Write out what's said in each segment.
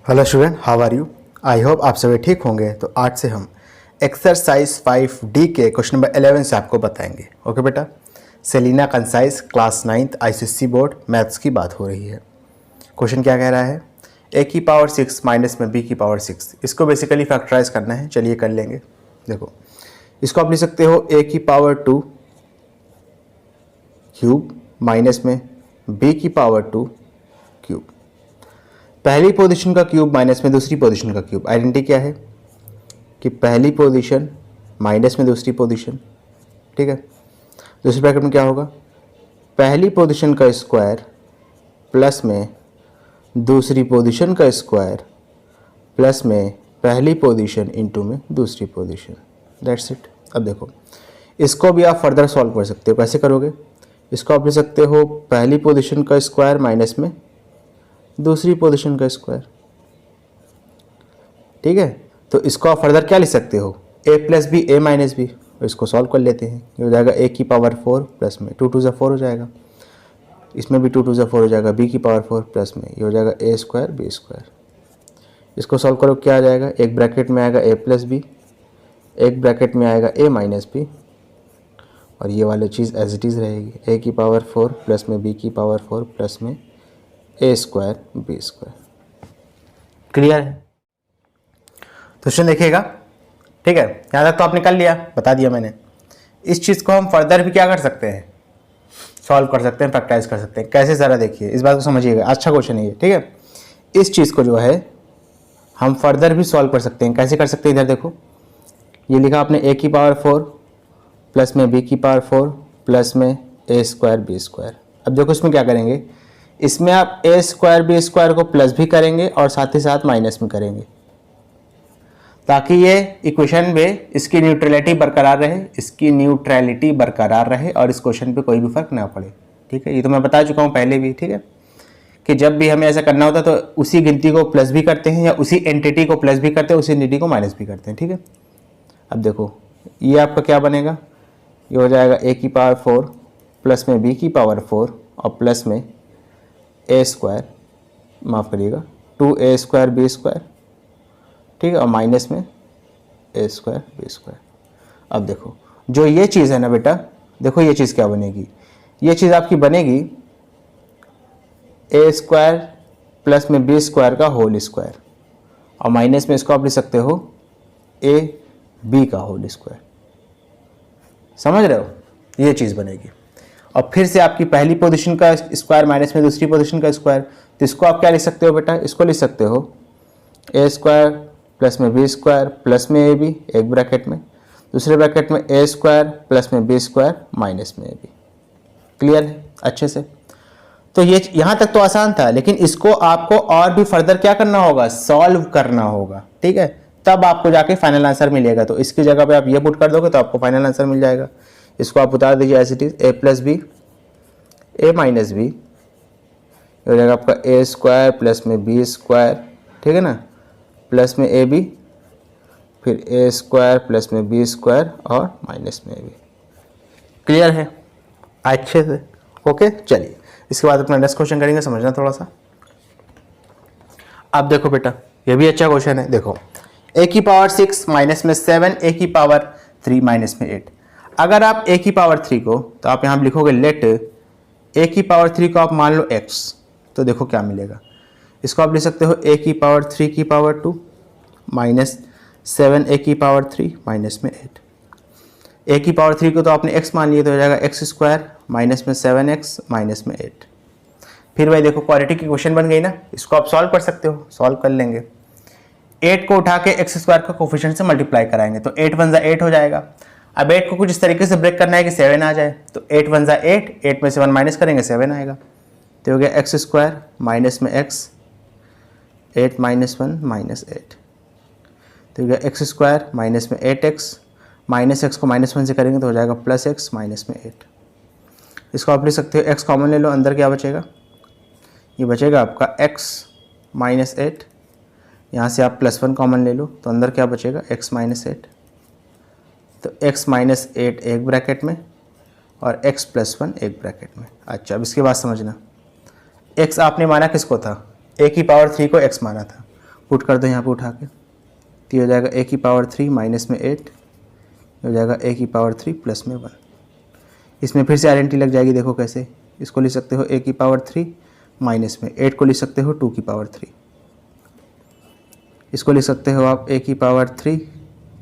Hello student, how are you? I hope आप सभी ठीक होंगे। तो आज से हम एक्सरसाइज 5D के क्वेश्चन नंबर 11 से आपको बताएंगे। ओके बेटा, Selina concise class 9th ICSE board maths की बात हो रही है। क्वेश्चन क्या कह रहा है? a की पावर 6 माइनस में b की पावर 6, इसको बेसिकली फैक्टराइज करना है। चलिए कर लेंगे। देखो, इसको आप लिख सकते हो a की पावर 2 क्यूब माइनस में b की पावर 2 क्यूब। पहली पोजीशन का क्यूब माइनस में दूसरी पोजीशन का क्यूब। आइडेंटिटी क्या है कि पहली पोजीशन माइनस में दूसरी पोजीशन, ठीक है। दूसरे ब्रैकेट में क्या होगा? पहली पोजीशन का स्क्वायर प्लस में दूसरी पोजीशन का स्क्वायर प्लस में पहली पोजीशन इनटू में दूसरी पोजीशन। That's it. अब देखो, इसको भी आप फर्दर सॉल्व कर सकते हो। कैसे करोगे? इसको आप लिख सकते हो पहली पोजीशन का स्क्वायर माइनस में दूसरी पोजीशन का स्क्वायर, ठीक है। तो इसको आप फर्दर क्या लिख सकते हो? a plus B A minus B. इसको सॉल्व कर लेते हैं। ये हो जाएगा a की पावर 4 प्लस में 2 2 4 हो जाएगा। इसमें भी 2 2 4 हो जाएगा। b की पावर 4 प्लस में ये हो जाएगा a स्क्वायर बी स्क्वायर। इसको सॉल्व करो, क्या आ जाएगा? एक ब्रैकेट में आएगा a प्लस बी, एक ब्रैकेट में आएगा a माइनस बी, और ये वाली चीज़ एज इट इज़ रहेगी। a की पावर 4 प्लस में b की पावर 4 प्लस में a square B square. Clear है? तो क्वेश्चन देखिएगा, ठीक है। यहाँ तक तो आपने कर लिया, बता दिया मैंने। इस चीज़ को हम फर्दर भी क्या कर सकते हैं? सॉल्व कर सकते हैं, प्रैक्टिस कर सकते हैं। कैसे ज़रा देखिए, इस बात को समझिएगा। अच्छा क्वेश्चन है ये, ठीक है। इस चीज़ को जो है हम फर्दर भी सॉल्व कर सकते हैं। कैसे कर सकते हैं? इधर देखो, ये लिखा आपने a की पावर 4 प्लस में b की पावर 4 प्लस में a स्क्वायर बी स्क्वायर। अब देखो, इसमें क्या करेंगे? इसमें आप a स्क्वायर बी स्क्वायर को प्लस भी करेंगे और साथ ही साथ माइनस में करेंगे, ताकि ये इक्वेशन में इसकी न्यूट्रलिटी बरकरार रहे, इसकी न्यूट्रलिटी बरकरार रहे और इस क्वेश्चन पे कोई भी फर्क ना पड़े, ठीक है। ये तो मैं बता चुका हूँ पहले भी, ठीक है, कि जब भी हमें ऐसा करना होता है तो उसी गिनती को प्लस भी करते हैं या उसी एंटिटी को प्लस भी करते हैं, उसी एंटिटी को माइनस भी करते हैं, ठीक है। अब देखो, ये आपका क्या बनेगा? ये हो जाएगा a की पावर 4 प्लस में b की पावर 4 और प्लस में a स्क्वायर, माफ़ करिएगा 2a स्क्वायर बी स्क्वायर, ठीक है, और माइनस में a स्क्वायर बी स्क्वायर। अब देखो, जो ये चीज़ है ना बेटा, देखो ये चीज़ क्या बनेगी? ये चीज़ आपकी बनेगी a स्क्वायर प्लस में b स्क्वायर का होल स्क्वायर, और माइनस में इसको आप लिख सकते हो a b का होल स्क्वायर। समझ रहे हो? ये चीज़ बनेगी। और फिर से आपकी पहली पोजीशन का स्क्वायर माइनस में दूसरी पोजीशन का स्क्वायर, तो इसको आप क्या लिख सकते हो बेटा? इसको लिख सकते हो a स्क्वायर प्लस में बी स्क्वायर प्लस में ए बी, एक ब्रैकेट में, दूसरे ब्रैकेट में a स्क्वायर प्लस में बी स्क्वायर माइनस में ए बी। क्लियर है अच्छे से? तो ये यहाँ तक तो आसान था, लेकिन इसको आपको और भी फर्दर क्या करना होगा? सॉल्व करना होगा, ठीक है। तब आपको जाके फाइनल आंसर मिलेगा। तो इसकी जगह पे आप ये पुट कर दोगे तो आपको फाइनल आंसर मिल जाएगा। इसको आप उतार दीजिए as it is, a plus B A minus B हो जाएगा आपका a स्क्वायर प्लस में बी स्क्वायर, ठीक है ना, प्लस में ए बी, फिर a स्क्वायर प्लस में बी स्क्वायर और माइनस में ए बी। क्लियर है अच्छे से? ओके, चलिए इसके बाद अपना नेक्स्ट क्वेश्चन करेंगे। समझना थोड़ा सा। अब देखो बेटा, ये भी अच्छा क्वेश्चन है। देखो, a की पावर 6 माइनस में 7 a की पावर 3 माइनस में 8। अगर आप a की पावर 3 को, तो आप यहाँ लिखोगे लेट a की पावर 3 को आप मान लो x, तो देखो क्या मिलेगा। इसको आप लिख सकते हो a की पावर 3 की पावर 2 माइनस 7 a की पावर 3 माइनस में 8। a की पावर 3 को तो आपने x मान लिया, तो हो जाएगा x स्क्वायर माइनस में 7x माइनस में 8। फिर भाई देखो, क्वाड्रेटिक की क्वेश्चन बन गई ना, इसको आप सॉल्व कर सकते हो। सॉल्व कर लेंगे, 8 को उठा के x स्क्वायर का कोफिशिएंट से मल्टीप्लाई कराएंगे, तो 8 1 8 हो जाएगा। अब 8 को कुछ इस तरीके से ब्रेक करना है कि 7 आ जाए, तो 8 1 8, 8 में से 1 माइनस करेंगे 7 आएगा। तो हो गया x स्क्वायर माइनस में x, 8 माइनस 1 माइनस 8, तो हो गया x स्क्वायर माइनस में 8x, माइनस x को माइनस 1 से करेंगे तो हो जाएगा प्लस x माइनस में 8। इसको आप लिख सकते हो, x कॉमन ले लो, अंदर क्या बचेगा? ये बचेगा आपका x माइनस 8, यहाँ से आप प्लस 1 कॉमन ले लो, तो अंदर क्या बचेगा? x minus 8। तो x माइनस 8 एक ब्रैकेट में और x प्लस 1 एक ब्रैकेट में। अच्छा, अब इसके बाद समझना, x आपने माना किसको था? a की पावर 3 को x माना था, पुट कर दो यहाँ पे उठा के, तो ये हो जाएगा a की पावर 3 माइनस में 8, हो जाएगा a की पावर 3 प्लस में 1। इसमें फिर से आइडेंटिटी लग जाएगी, देखो कैसे, इसको लिख सकते हो a की पावर 3 माइनस में 8 को लिख सकते हो 2 की पावर 3, इसको लिख सकते हो आप a की पावर 3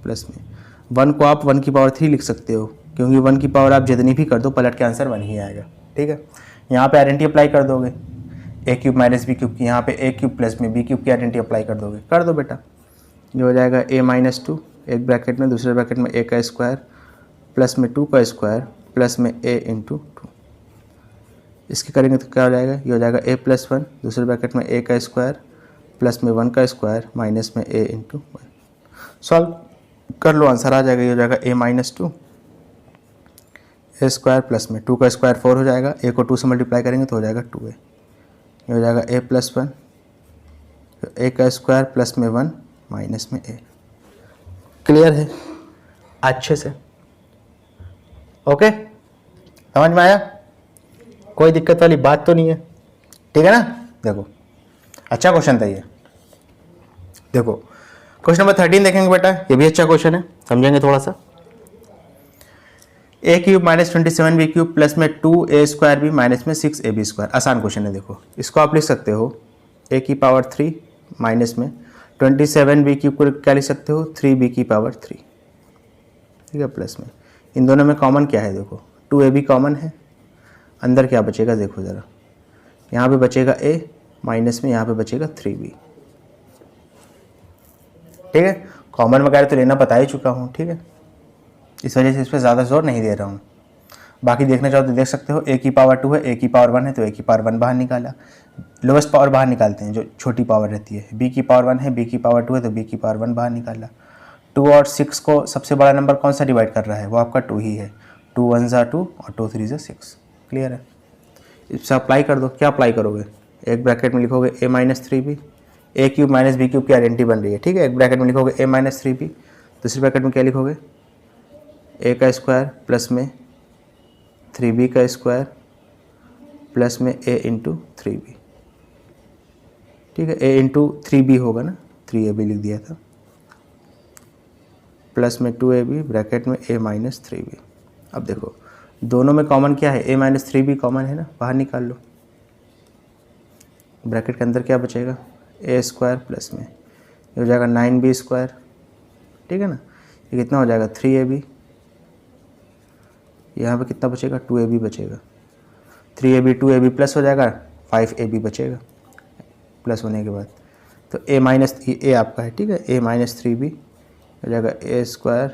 प्लस में 1 को आप 1 की पावर 3 लिख सकते हो, क्योंकि 1 की पावर आप जितनी भी कर दो पलट के आंसर 1 ही आएगा। ठीक है, यहाँ पे आइडेंटिटी अप्लाई कर दोगे, ए क्यूब माइनस बी क्यूब की, यहाँ पे ए क्यूब प्लस में बी क्यूब की आइडेंटिटी अप्लाई कर दोगे, कर दो बेटा। ये हो जाएगा a माइनस 2, एक ब्रैकेट में, दूसरे ब्रैकेट में a का स्क्वायर प्लस में 2 का स्क्वायर प्लस में a इंटू 2। इसके करेंगे तो क्या हो जाएगा, ये हो जाएगा a प्लस 1, दूसरे ब्रैकेट में a का स्क्वायर प्लस में 1 का स्क्वायर माइनस में a इंटू 1। सॉल्व कर लो, आंसर आ जाएगा। ये हो जाएगा a minus 2 a square plus में 2 का स्क्वायर 4 हो जाएगा, a को 2 से मल्टीप्लाई करेंगे तो हो जाएगा 2a। ये हो जाएगा a प्लस 1, a का स्क्वायर प्लस में 1 माइनस में a। क्लियर है अच्छे से? ओके, समझ में आया? कोई दिक्कत वाली बात तो नहीं है? ठीक है ना? देखो अच्छा क्वेश्चन था ये। देखो क्वेश्चन नंबर 13 देखेंगे बेटा, ये भी अच्छा क्वेश्चन है, समझेंगे थोड़ा सा। a cube minus 27 B cube plus में 2a स्क्वायर बी माइनस में 6ab स्क्वायर। आसान क्वेश्चन है। देखो इसको आप लिख सकते हो a की पावर 3 माइनस में 27 बी क्यूब को क्या लिख सकते हो 3b की पावर 3। ठीक है, प्लस में इन दोनों में कॉमन क्या है, देखो 2ab कॉमन है, अंदर क्या बचेगा देखो ज़रा, यहाँ पे बचेगा a माइनस में यहाँ पे बचेगा 3b। ठीक है, कॉमन वगैरह तो लेना बता ही चुका हूँ। ठीक है, इस वजह से इस पर ज़्यादा जोर नहीं दे रहा हूँ। बाकी देखना चाहो तो देख सकते हो, a की पावर 2 है, a की पावर 1 है, तो a की पावर 1 बाहर निकाला, लोवेस्ट पावर बाहर निकालते हैं जो छोटी पावर रहती है। b की पावर 1 है, b की पावर 2 है, तो b की पावर 1 बाहर निकाला। 2 और 6 को सबसे बड़ा नंबर कौन सा डिवाइड कर रहा है, वो आपका 2 ही है। 2 1 ज़ा 2 और 2 3 ज़ा 6। क्लियर है? इससे अप्लाई कर दो। क्या अप्लाई करोगे, एक ब्रैकेट में लिखोगे a minus 3b, a cube minus B cube की आइडेंटिटी बन रही है। ठीक है, एक ब्रैकेट में लिखोगे a माइनस 3b, दूसरे ब्रैकेट में क्या लिखोगे a का स्क्वायर प्लस में 3b का स्क्वायर प्लस में a इंटू 3b। ठीक है, a इंटू 3b होगा ना, 3ab लिख दिया था, प्लस में 2ab ब्रैकेट में a माइनस 3b। अब देखो दोनों में कॉमन क्या है, a माइनस 3b कॉमन है ना, बाहर निकाल लो। ब्रैकेट के अंदर क्या बचेगा, a स्क्वायर प्लस में ये हो जाएगा 9b स्क्वायर। ठीक है ना, ये कितना हो जाएगा 3ab, यहाँ पे कितना बचेगा 2ab बचेगा, 3ab 2ab प्लस हो जाएगा 5ab बचेगा प्लस होने के बाद, तो a माइनस a आपका है। ठीक है, a माइनस 3b हो जाएगा a स्क्वायर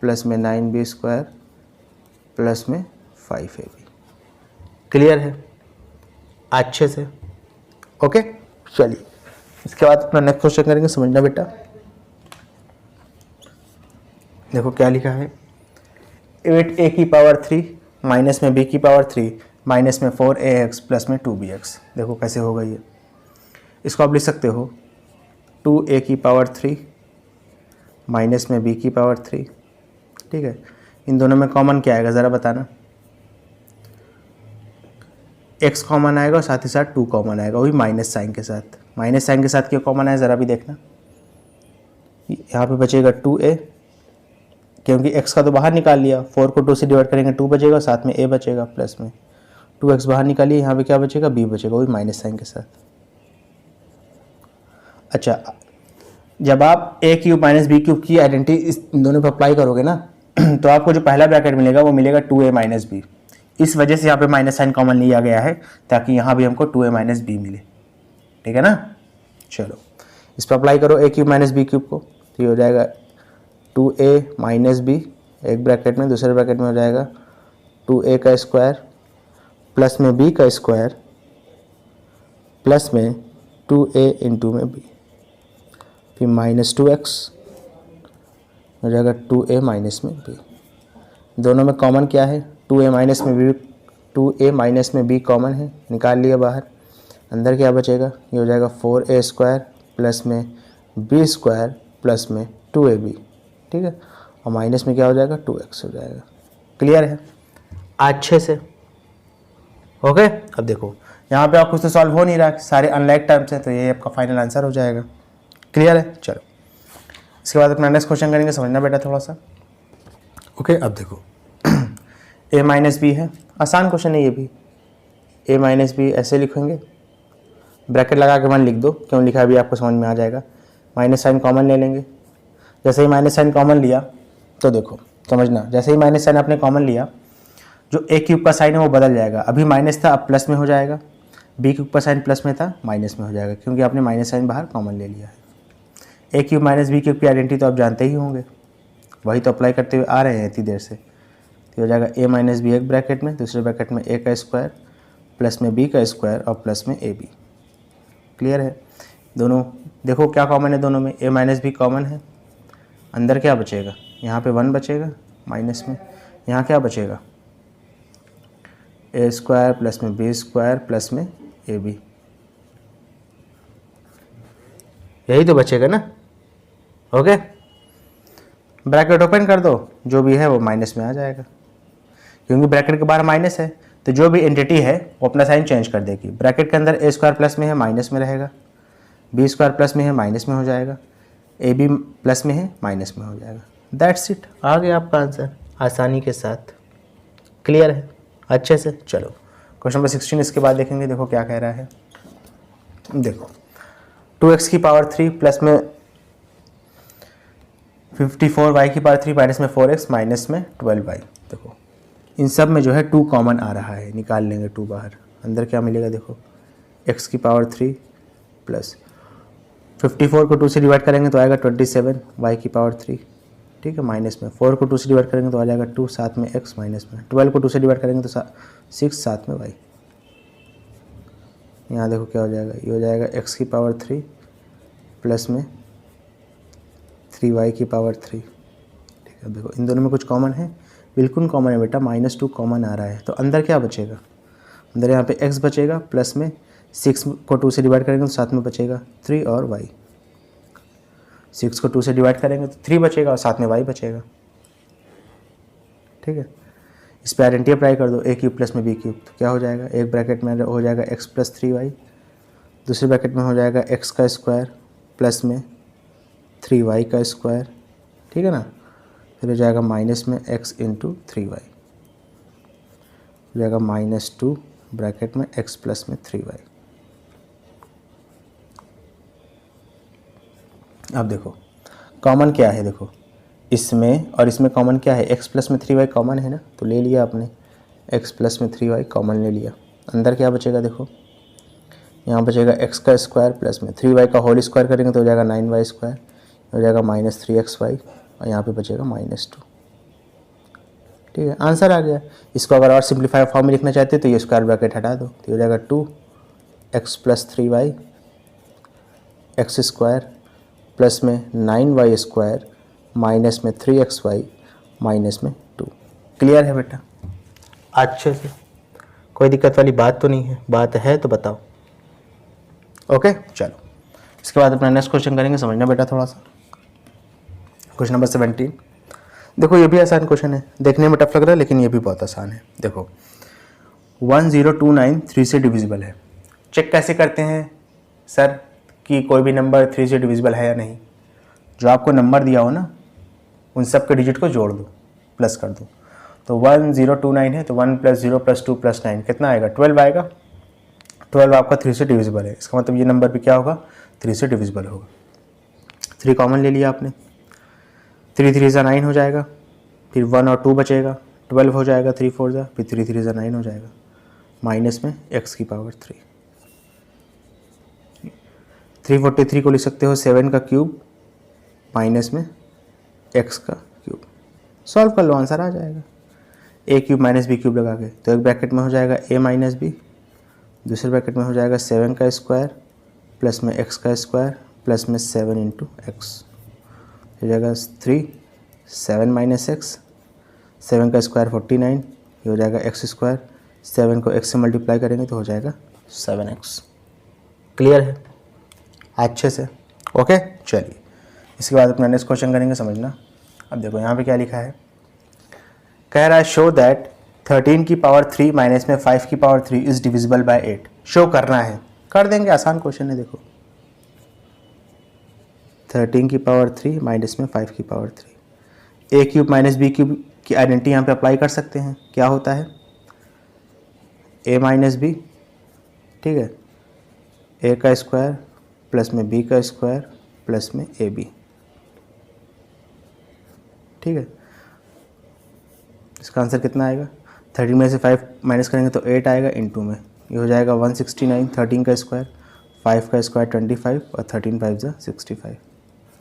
प्लस में 9b स्क्वायर प्लस में 5ab। क्लियर है अच्छे से? ओके, चलिए इसके बाद अपना नेक्स्ट क्वेश्चन करेंगे। समझना बेटा, देखो क्या लिखा है, 8a की पावर 3 माइनस में b की पावर 3 माइनस में 4ax प्लस में 2bx। देखो कैसे होगा ये, इसको आप लिख सकते हो 2a की पावर 3 माइनस में b की पावर 3। ठीक है, इन दोनों में कॉमन क्या आएगा ज़रा बताना, x कॉमन आएगा और साथ ही साथ 2 कॉमन आएगा, वही माइनस साइन के साथ। माइनस साइन के साथ क्या कॉमन है ज़रा भी देखना, यहाँ पे बचेगा 2a, क्योंकि x का तो बाहर निकाल लिया, 4 को 2 से डिवाइड करेंगे 2 बचेगा, साथ में a बचेगा प्लस में 2x बाहर निकालिए, यहाँ पे क्या बचेगा b बचेगा, वही माइनस साइन के साथ। अच्छा, जब आप a cube minus B cube की आइडेंटिटी इस दोनों पर अप्लाई करोगे ना तो आपको जो पहला ब्रैकेट मिलेगा वो मिलेगा 2a माइनस बी। इस वजह से यहाँ पे माइनस साइन कॉमन लिया गया है ताकि यहाँ भी हमको 2a माइनस बी मिले। ठीक है ना, चलो इस पर अप्लाई करो a cube minus B cube को, तो ये हो जाएगा 2a माइनस बी, एक ब्रैकेट में, दूसरे ब्रैकेट में हो जाएगा 2a का स्क्वायर प्लस में b का स्क्वायर प्लस में 2a इंटू में b, फिर माइनस 2x हो जाएगा 2a माइनस में b। दोनों में कॉमन क्या है, 2a माइनस में b, 2a माइनस में b कॉमन है, निकाल लिया बाहर। अंदर क्या बचेगा, ये हो जाएगा 4a स्क्वायर प्लस में b स्क्वायर प्लस में 2ab। ठीक है, और माइनस में क्या हो जाएगा 2x हो जाएगा। क्लियर है अच्छे से? ओके, अब देखो यहाँ पे आप कुछ तो सॉल्व हो नहीं रहा, सारे अनलाइक टर्म्स हैं, तो ये आपका फाइनल आंसर हो जाएगा। क्लियर है? चलो इसके बाद अपना नेक्स्ट क्वेश्चन करेंगे, समझना बेटा थोड़ा सा। ओके अब देखो a माइनस बी है, आसान क्वेश्चन है ये भी। a माइनस बी ऐसे लिखेंगे, ब्रैकेट लगा के 1 लिख दो, क्यों लिखा अभी आपको समझ में आ जाएगा। माइनस साइन कॉमन ले लेंगे, जैसे ही माइनस साइन कॉमन लिया तो देखो समझना, जैसे ही माइनस साइन आपने कॉमन लिया, जो a क्यूब का साइन है वो बदल जाएगा। अभी माइनस था, अब प्लस में हो जाएगा। b क्यूब का साइन प्लस में था, माइनस में हो जाएगा, क्योंकि आपने माइनस साइन बाहर कॉमन ले लिया है। a cube minus B cube की आइडेंटिटी तो आप जानते ही होंगे, वही तो अप्लाई करते हुए आ रहे हैं इतनी देर से। तो हो जाएगा a माइनस बी एक ब्रैकेट में, दूसरे ब्रैकेट में a का स्क्वायर प्लस में b का स्क्वायर और प्लस में ab। क्लियर है? दोनों देखो क्या कॉमन है दोनों में, a माइनस बी कॉमन है, अंदर क्या बचेगा, यहाँ पे 1 बचेगा माइनस में, यहाँ क्या बचेगा a स्क्वायर प्लस में b स्क्वायर प्लस में ab, यही तो बचेगा ना। ओके ब्रैकेट ओपन कर दो, जो भी है वो माइनस में आ जाएगा, क्योंकि ब्रैकेट के बाहर माइनस है, तो जो भी एंटिटी है वो अपना साइन चेंज कर देगी। ब्रैकेट के अंदर a स्क्वायर प्लस में है, माइनस में रहेगा, b स्क्वायर प्लस में है, माइनस में हो जाएगा, ab प्लस में है, माइनस में हो जाएगा। दैट्स इट, आ गया आपका आंसर आसानी के साथ। क्लियर है अच्छे से? चलो क्वेश्चन नंबर 16 इसके बाद देखेंगे, देखो क्या कह रहा है। देखो 2x की पावर 3 प्लस में 54y की पावर 3 माइनस में 4x माइनस में 12y। देखो इन सब में जो है 2 कॉमन आ रहा है, निकाल लेंगे 2 बाहर, अंदर क्या मिलेगा देखो, x की पावर 3 प्लस 54 को 2 से डिवाइड करेंगे तो आएगा 27, y की पावर 3, ठीक है, माइनस में 4 को 2 से डिवाइड करेंगे तो आ जाएगा 2, साथ में x माइनस में 12 को 2 से डिवाइड करेंगे तो 6, साथ में y। यहाँ देखो क्या हो जाएगा, ये हो जाएगा x की पावर 3 प्लस में 3y की पावर 3। ठीक है, देखो इन दोनों में कुछ कॉमन है, बिल्कुल कॉमन है बेटा, -2 कॉमन आ रहा है, तो अंदर क्या बचेगा, अंदर यहाँ पे x बचेगा प्लस में 6 को 2 से डिवाइड करेंगे तो साथ में बचेगा 3 और y। 6 को 2 से डिवाइड करेंगे तो 3 बचेगा और साथ में y बचेगा। ठीक है, इस पर आइडेंटिटी अप्लाई कर दो, a क्यूब प्लस में b क्यूब, तो क्या हो जाएगा, एक ब्रैकेट में हो जाएगा x प्लस 3y, दूसरे ब्रैकेट में हो जाएगा x का स्क्वायर प्लस में 3y का स्क्वायर, ठीक है ना, फिर हो जाएगा माइनस में x इंटू 3y, हो जाएगा -2 ब्रैकेट में x प्लस में 3y। अब देखो कॉमन क्या है, देखो इसमें और इसमें कॉमन क्या है, x प्लस में 3y कॉमन है ना, तो ले लिया आपने, x प्लस में 3y कॉमन ले लिया। अंदर क्या बचेगा, देखो यहाँ बचेगा x का स्क्वायर प्लस में 3y का होल स्क्वायर करेंगे तो हो जाएगा 9y स्क्वायर, हो जाएगा -3xy और यहाँ पे बचेगा -2। ठीक है, आंसर आ गया। इसको अगर और सिंप्लीफाई फॉर्म में लिखना चाहते हो तो ये स्क्वायर ब्रैकेट हटा दो, तो हो जाएगा 2x plus 3y x square plus में 9y स्क्वायर माइनस में 3xy माइनस में 2। क्लियर है बेटा अच्छे से? कोई दिक्कत वाली बात तो नहीं है? बात है तो बताओ। ओके चलो इसके बाद अपना नेक्स्ट क्वेश्चन करेंगे, समझना बेटा थोड़ा सा। क्वेश्चन नंबर 17, देखो ये भी आसान क्वेश्चन है, देखने में टफ लग रहा है लेकिन ये भी बहुत आसान है। देखो 1029 3 से डिविजिबल है। चेक कैसे करते हैं सर कि कोई भी नंबर 3 से डिविजिबल है या नहीं? जो आपको नंबर दिया हो ना उन सब के डिजिट को जोड़ दो, प्लस कर दो। तो 1029 है तो 1 + 0 + 2 + 9 कितना आएगा, 12 आएगा। 12 आपका 3 से डिविजिबल है, इसका मतलब ये नंबर भी क्या होगा, 3 से डिविजिबल होगा। 3 कॉमन ले लिया आपने, 3 3 = 9 हो जाएगा, फिर 1 और 2 बचेगा, 12 हो जाएगा, 3 4 = फिर 3 3 = 9 हो जाएगा, माइनस में x की पावर 3। 343 को लिख सकते हो 7 का क्यूब माइनस में x का क्यूब। सॉल्व कर लो, आंसर आ जाएगा। a cube minus b cube लगा के, तो एक ब्रैकेट में हो जाएगा a माइनस बी, दूसरे ब्रैकेट में हो जाएगा 7 का स्क्वायर प्लस में x का स्क्वायर प्लस में 7 इंटू एक्स, हो जाएगा 3 7 माइनस एक्स, 7 का स्क्वायर 49, ये हो जाएगा x स्क्वायर, 7 को x से मल्टीप्लाई करेंगे तो हो जाएगा 7x। क्लियर है अच्छे से? ओके चलिए इसके बाद अपना नेक्स्ट क्वेश्चन करेंगे, समझना। अब देखो यहाँ पे क्या लिखा है, कह रहा है शो दैट 13 की पावर 3 माइनस में 5 की power 3 is divisible by 8। Show करना है, कर देंगे, आसान क्वेश्चन है। देखो 13 की पावर 3 माइनस में 5 की पावर 3। ए क्यूब माइनस बी क्यूब की आइडेंटिटी यहाँ पे अप्लाई कर सकते हैं। क्या होता है? ए माइनस बी, ठीक है, ए का स्क्वायर प्लस में बी का स्क्वायर प्लस में ए बी, ठीक है। इसका आंसर कितना आएगा? 13 में से 5 माइनस करेंगे तो 8 आएगा, इनटू में ये हो जाएगा 169। 13 का स्क्वायर, 5 का स्क्वायर 25 और 13 5 जा 65।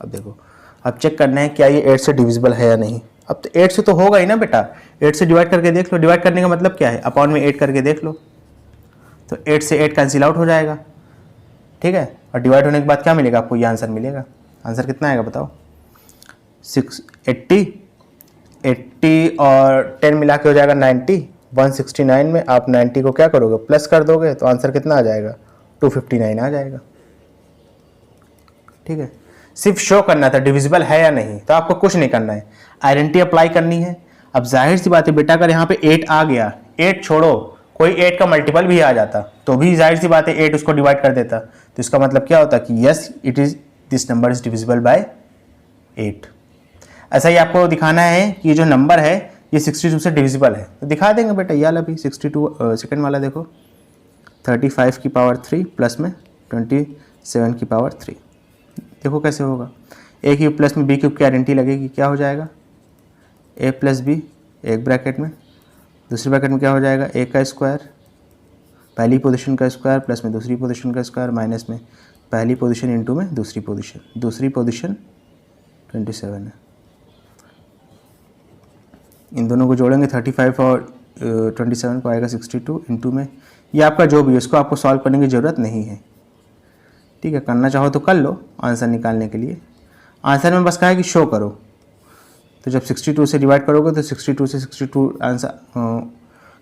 अब देखो, अब चेक करना है क्या ये 8 से डिविजिबल है या नहीं। अब तो 8 से तो होगा ही ना बेटा, 8 से डिवाइड करके देख लो। डिवाइड करने का मतलब क्या है? अपॉन में 8 करके देख लो, तो 8 से 8 कैंसिल आउट हो जाएगा, ठीक है। और डिवाइड होने के बाद क्या मिलेगा आपको? ये आंसर मिलेगा। आंसर कितना आएगा बताओ? 80 और 10 मिला के हो जाएगा 90। 169 में आप 90 को क्या करोगे? प्लस कर दोगे तो आंसर कितना आ जाएगा? 259 आ जाएगा, ठीक है। सिर्फ शो करना था डिविजिबल है या नहीं, तो आपको कुछ नहीं करना है, आइडेंटिटी अप्लाई करनी है। अब जाहिर सी बात है बेटा, अगर यहाँ पे 8 आ गया, 8 छोड़ो, कोई 8 का मल्टीपल भी आ जाता तो भी जाहिर सी बात है 8 उसको डिवाइड कर देता, तो इसका मतलब क्या होता कि yes it is this number is divisible by 8। ऐसा ही आपको दिखाना है कि ये जो नंबर है ये 62 से डिविजिबल है, तो दिखा देंगे बेटा। ये वाला भी 62 सेकेंड वाला देखो, 35 की पावर 3 प्लस में 27 की पावर 3। देखो कैसे होगा। ए क्यूब प्लस में बी क्यूब की आइडेंटिटी लगेगी, क्या हो जाएगा? ए प्लस बी एक ब्रैकेट में, दूसरे ब्रैकेट में क्या हो जाएगा? ए का स्क्वायर, पहली पोजीशन का स्क्वायर प्लस में दूसरी पोजीशन का स्क्वायर माइनस में पहली पोजीशन इंटू में दूसरी पोजीशन 27 है। इन दोनों को जोड़ेंगे 35 और 27 को आएगा 62 इंटू में ये आपका जो भी है उसको आपको सॉल्व करने की ज़रूरत नहीं है, ठीक है। करना चाहो तो कर लो आंसर निकालने के लिए। आंसर में बस कहा है कि शो करो, तो जब 62 से डिवाइड करोगे तो 62 से 62 आंसर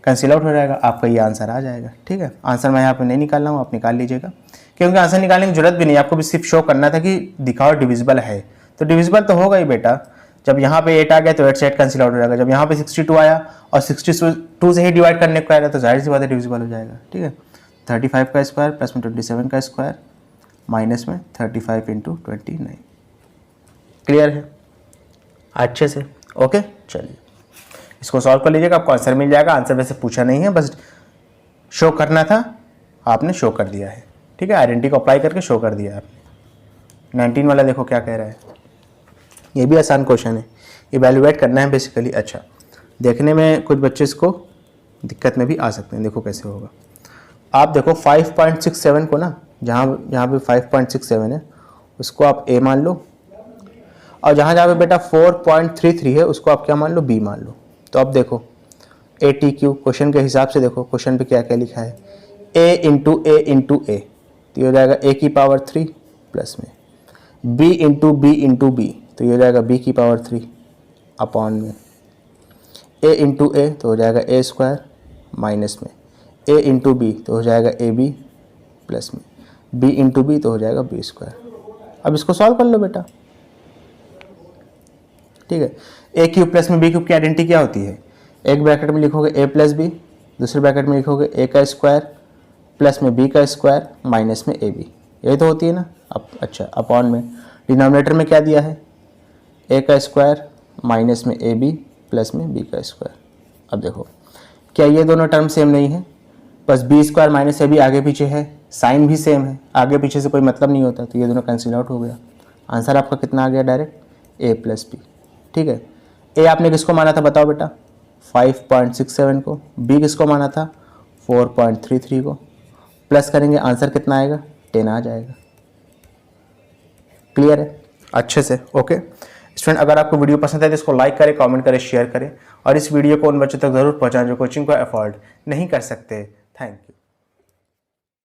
कैंसिल आउट हो जाएगा, आपका ये आंसर आ जाएगा, ठीक है। आंसर मैं यहाँ पे नहीं निकाल रहा हूँ, आप निकाल लीजिएगा, क्योंकि आंसर निकालने की जरूरत भी नहीं, आपको भी सिर्फ शो करना था कि दिखाओ डिविजिबल है। तो डिविजिबल तो होगा ही बेटा, जब यहाँ पे 8 आ गया तो 8 से 8 कैंसिल आउट हो जाएगा। जब यहाँ पे 62 आया और 62 से ही डिवाइड करने को आएगा तो जाहिर सी बात है डिविजिबल हो जाएगा, ठीक है। 35 का स्क्वायर प्लस में 27 का स्क्वायर माइनस में 35 इंटू 29। क्लियर है अच्छे से? ओके, चलिए इसको सॉल्व कर लीजिएगा, आपको आंसर मिल जाएगा। आंसर वैसे पूछा नहीं है, बस शो करना था, आपने शो कर दिया है, ठीक है। आइडेंटिटी को अप्लाई करके शो कर दिया आपने। 19 वाला देखो क्या कह रहा है, ये भी आसान क्वेश्चन है, इवैल्यूएट करना है बेसिकली। अच्छा, देखने में कुछ बच्चे इसको दिक्कत में भी आ सकते हैं। देखो कैसे होगा। आप देखो 5.67 को ना, जहाँ पे 5.67 है उसको आप ए मान लो, और जहाँ पे बेटा 4.33 है उसको आप क्या मान लो? बी मान लो। तो अब देखो ए टी क्यू क्वेश्चन के हिसाब से देखो क्वेश्चन पे क्या क्या लिखा है, ए इंटू ए इंटू ए, तो ये हो जाएगा ए की पावर 3 प्लस में बी इंटू बी, तो ये हो जाएगा बी की पावर 3 अपॉन में ए इंटू ए, तो हो जाएगा ए स्क्वायर माइनस में ए इंटू बी, तो हो जाएगा ए बी प्लस में बी इंटू बी, तो हो जाएगा बी स्क्वायर। अब इसको सॉल्व कर लो बेटा, ठीक है। ए क्यूब प्लस में बी क्यूब की आइडेंटिटी क्या होती है? एक ब्रैकेट में लिखोगे ए प्लस बी, दूसरे ब्रैकेट में लिखोगे ए का स्क्वायर प्लस में बी का स्क्वायर माइनस में ए बी, यही तो होती है ना। अब अच्छा, अपॉन में डिनोमिनेटर में क्या दिया है? ए का स्क्वायर माइनस में ए बी प्लस में बी का स्क्वायर। अब देखो क्या ये दोनों टर्म सेम नहीं है? बस B square minus A B आगे पीछे है, साइन भी सेम है, आगे पीछे से कोई मतलब नहीं होता, तो ये दोनों कैंसिल आउट हो गया। आंसर आपका कितना आ गया? डायरेक्ट ए प्लस बी, ठीक है। ए आपने किसको माना था बताओ बेटा? 5.67 को। बी किसको माना था? 4.33 को। प्लस करेंगे आंसर कितना आएगा? 10 आ जाएगा। क्लियर है अच्छे से? ओके स्टूडेंट, अगर आपको वीडियो पसंद है तो इसको लाइक करें, कमेंट करें, शेयर करें, और इस वीडियो को उन बच्चों तक जरूर पहुंचाएं जो कोचिंग को अफोर्ड नहीं कर सकते। Thank you.